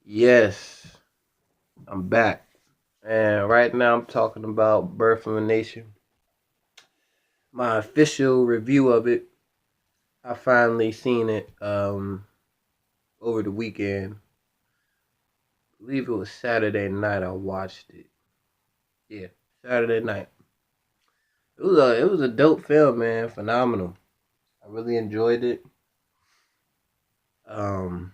Yes, I'm back. And right now I'm talking about Birth of a Nation. My official review of it. I finally seen it over the weekend. I believe it was Saturday night I watched it. Yeah, Saturday night. It was a dope film, man. Phenomenal. I really enjoyed it. Um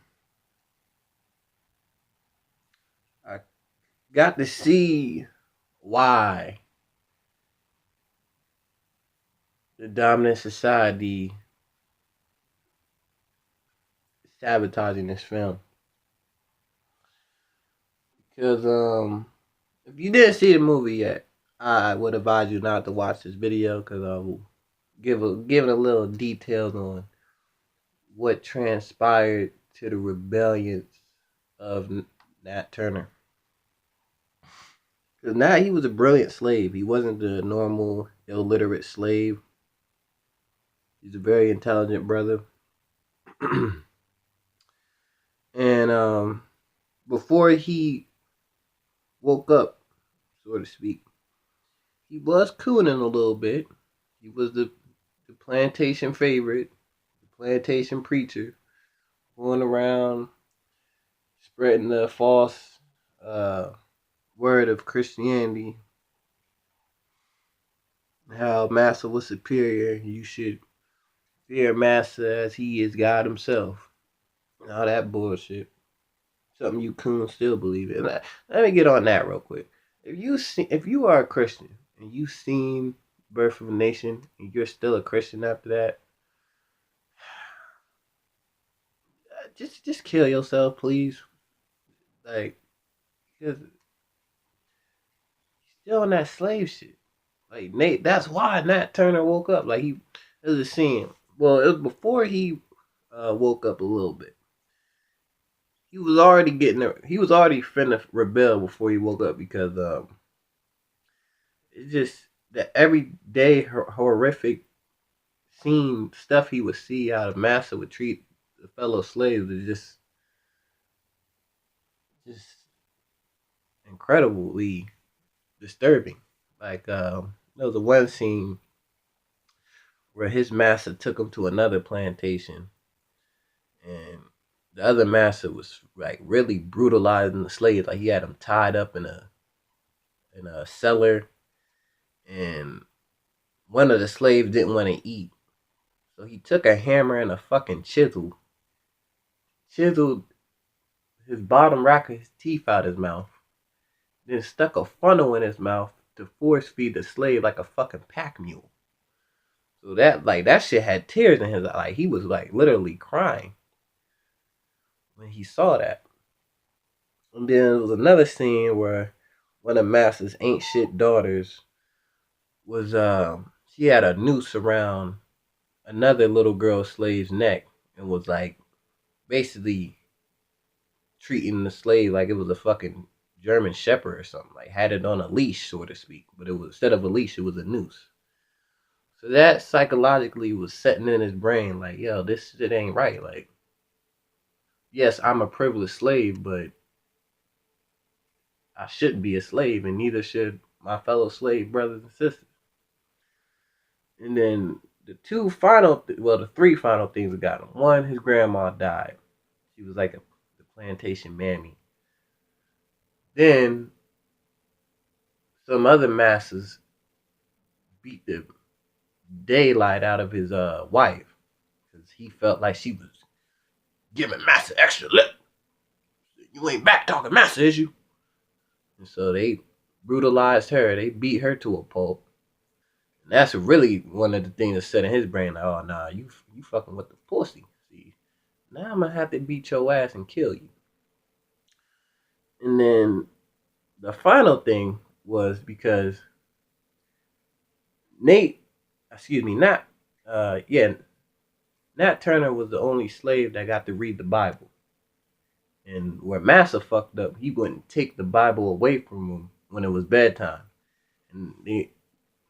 I got to see why the dominant society is sabotaging this film. Cause if you didn't see the movie yet, I would advise you not to watch this video because I will give a little details on what transpired to the rebellions of Nat Turner. Because Nat, he was a brilliant slave. He wasn't the normal illiterate slave. He's a very intelligent brother. And before he woke up, so to speak, he was cooning a little bit. He was the plantation favorite, the plantation preacher, going around spreading the false uh, word of Christianity, how Massa was superior. You should fear Massa as he is God himself. And all that bullshit. Something you coons still believe in. Let me get on that real quick. If you are a Christian and you seen Birth of a Nation and you're still a Christian after that, just kill yourself, please. Like, because still on that slave shit. Like Nate, that's why Nat Turner woke up. Like it was a scene. Well, it was before he woke up a little bit. He was already finna rebel before he woke up because it's just the everyday horrific scene stuff he would see out of Massa would treat the fellow slaves is just incredibly disturbing. Like there was a one scene where his master took him to another plantation, and the other master was like really brutalizing the slaves. Like he had them tied up in a cellar, and one of the slaves didn't want to eat, so he took a hammer and a fucking chiseled his bottom rack of his teeth out his mouth, then stuck a funnel in his mouth to force feed the slave like a fucking pack mule. So that shit had tears in his eye. Like he was like literally crying when he saw that. And then there was another scene where one of Master's ain't shit daughters was she had a noose around another little girl slave's neck and was like basically treating the slave like it was a fucking German shepherd or something. Like had it on a leash, so to speak. But it was instead of a leash, it was a noose. So that psychologically was setting in his brain like, yo, this shit ain't right. Like, yes, I'm a privileged slave, but I shouldn't be a slave, and neither should my fellow slave brothers and sisters. And then the three final things that got him. One, his grandma died. She was like the plantation mammy. Then some other masters beat the daylight out of his wife because he felt like she was giving Master extra lip. You ain't back talking Master, is you? And so they brutalized her. They beat her to a pulp. And that's really one of the things that set in his brain. Like, oh nah, you fucking with the pussy. See, now I'm gonna have to beat your ass and kill you. And then the final thing was because Nate, excuse me, not yeah, Nat Turner was the only slave that got to read the Bible. And where Massa fucked up, he wouldn't take the Bible away from him when it was bedtime. And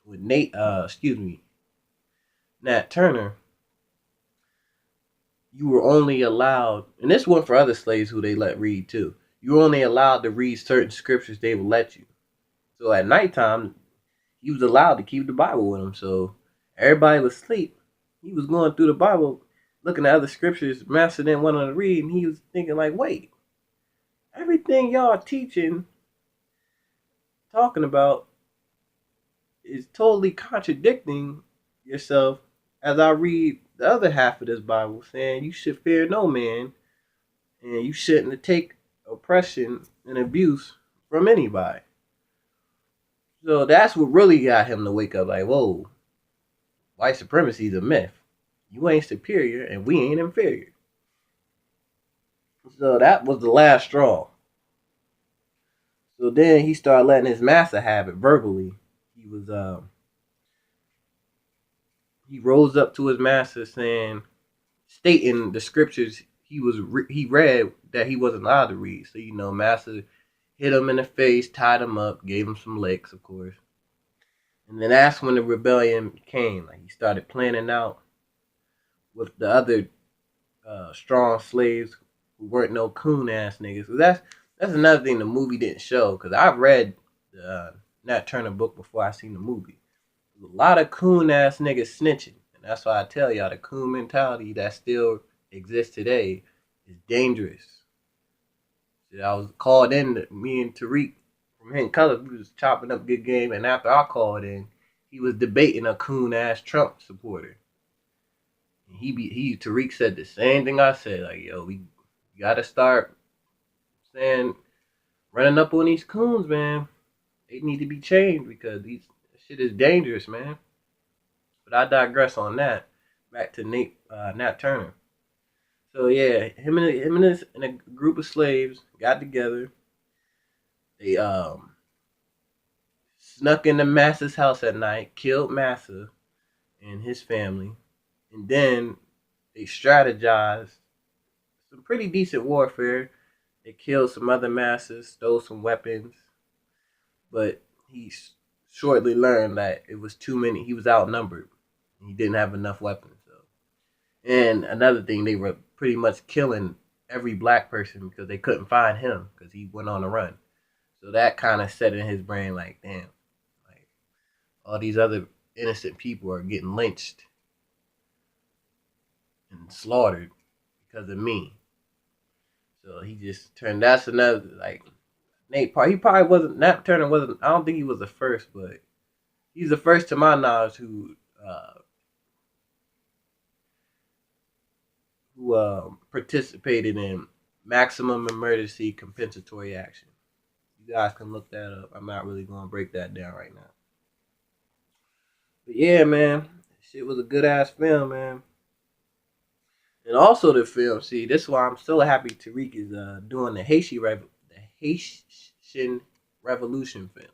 with Nat Turner, you were only allowed, and this went for other slaves who they let read too. you only allowed to read certain scriptures they would let you. So at nighttime, he was allowed to keep the Bible with him. So everybody was asleep. He was going through the Bible, looking at other scriptures Master didn't want to read, and he was thinking like, wait, everything y'all teaching, talking about, is totally contradicting yourself as I read the other half of this Bible, saying you should fear no man and you shouldn't take oppression and abuse from anybody. So that's what really got him to wake up like, whoa, white supremacy is a myth. You ain't superior and we ain't inferior. So that was the last straw. So then he started letting his master have it verbally. He rose up to his master saying, stating the scriptures he read that he wasn't allowed to read. So master hit him in the face, tied him up, gave him some licks, of course. And then that's when the rebellion came. Like he started planning out with the other strong slaves who weren't no coon ass niggas. So that's another thing the movie didn't show, because I've read the Nat Turner book before I seen the movie. There's a lot of coon ass niggas snitching, and that's why I tell y'all the coon mentality that still exists today is dangerous. So I was called in, me and Tariq from Hidden Colors, we was chopping up good game, and after I called in, he was debating a coon ass Trump supporter. And Tariq said the same thing I said, like, yo, we gotta start saying, running up on these coons, man. They need to be changed because this shit is dangerous, man. But I digress on that. Back to Nat Turner. So yeah, him and a group of slaves got together. They snuck into Massa's house at night, killed Massa and his family, and then they strategized some pretty decent warfare. They killed some other Massas, stole some weapons, but he shortly learned that it was too many. He was outnumbered. He didn't have enough weapons. So. And another thing, they were pretty much killing every black person because they couldn't find him because he went on a run. So that kind of set in his brain like, damn, like all these other innocent people are getting lynched and slaughtered because of me. So he just turned. That's another like Nat Turner wasn't. I don't think he was the first, but he's the first to my knowledge who participated in maximum emergency compensatory action. You guys can look that up. I'm not really going to break that down right now. But yeah, man, shit was a good ass film, man. And also the film, see, this is why I'm so happy Tariq is doing the Haitian Revolution film.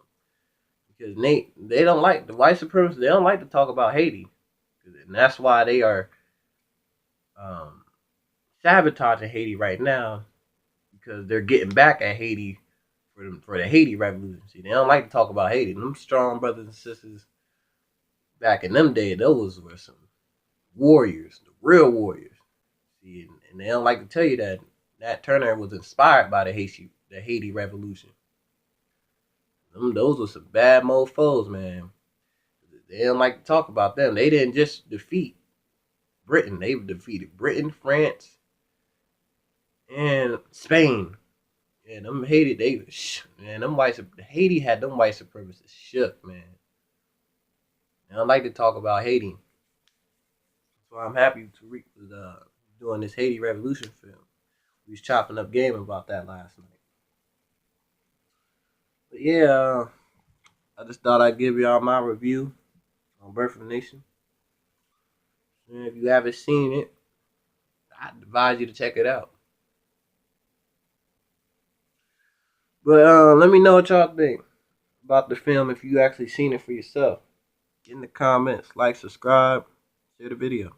Because they don't like, the white supremacists, they don't like to talk about Haiti. And that's why they are sabotaging Haiti right now, because they're getting back at Haiti for the Haiti Revolution. See, they don't like to talk about Haiti. Them strong brothers and sisters back in them days, those were some warriors, the real warriors. See, and they don't like to tell you that Nat Turner was inspired by the Haiti Revolution. Those were some bad mofos, man. They don't like to talk about them. They didn't just defeat Britain. They defeated Britain, France, and Spain. And them Haiti, Haiti had them white supremacists shook, man. And I like to talk about Haiti. So I'm happy Tariq was doing this Haiti Revolution film. We was chopping up game about that last night. But yeah, I just thought I'd give y'all my review on Birth of a Nation. And if you haven't seen it, I advise you to check it out. But let me know what y'all think about the film if you actually seen it for yourself. Get in the comments, like, subscribe, share the video.